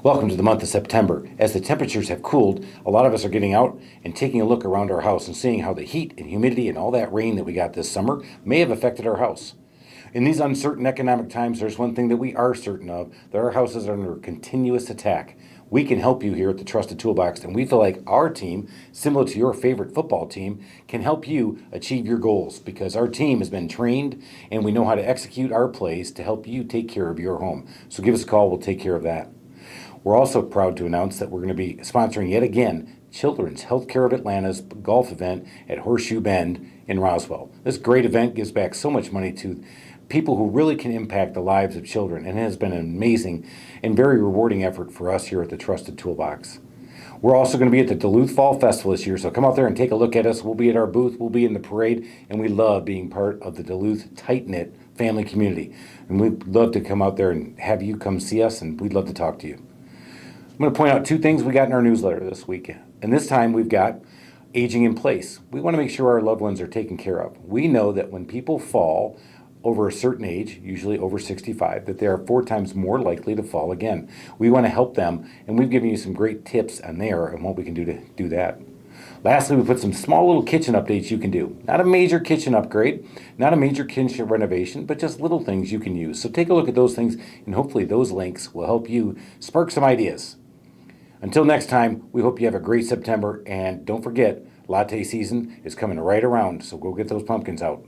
Welcome to the month of September. As the temperatures have cooled, a lot of us are getting out and taking a look around our house and seeing how the heat and humidity and all that rain that we got this summer may have affected our house. In these uncertain economic times, there's one thing that we are certain of, that our houses are under continuous attack. We can help you here at the Trusted Toolbox, and we feel like our team, similar to your favorite football team, can help you achieve your goals because our team has been trained and we know how to execute our plays to help you take care of your home. So give us a call, we'll take care of that. We're also proud to announce that we're going to be sponsoring yet again Children's Healthcare of Atlanta's golf event at Horseshoe Bend in Roswell. This great event gives back so much money to people who really can impact the lives of children, and it has been an amazing and very rewarding effort for us here at the Trusted Toolbox. We're also going to be at the Duluth Fall Festival this year, so come out there and take a look at us. We'll be at our booth, we'll be in the parade, and we love being part of the Duluth tight-knit family community. And we'd love to come out there and have you come see us, and we'd love to talk to you. I'm going to point out two things we got in our newsletter this week. And this time we've got aging in place. We want to make sure our loved ones are taken care of. We know that when people fall over a certain age, usually over 65, that they are 4 times more likely to fall again. We want to help them, and we've given you some great tips on there and what we can do to do that. Lastly, we put some small little kitchen updates you can do. Not a major kitchen upgrade, not a major kitchen renovation, but just little things you can use. So take a look at those things, and hopefully those links will help you spark some ideas. Until next time, we hope you have a great September, and don't forget, latte season is coming right around, so go get those pumpkins out.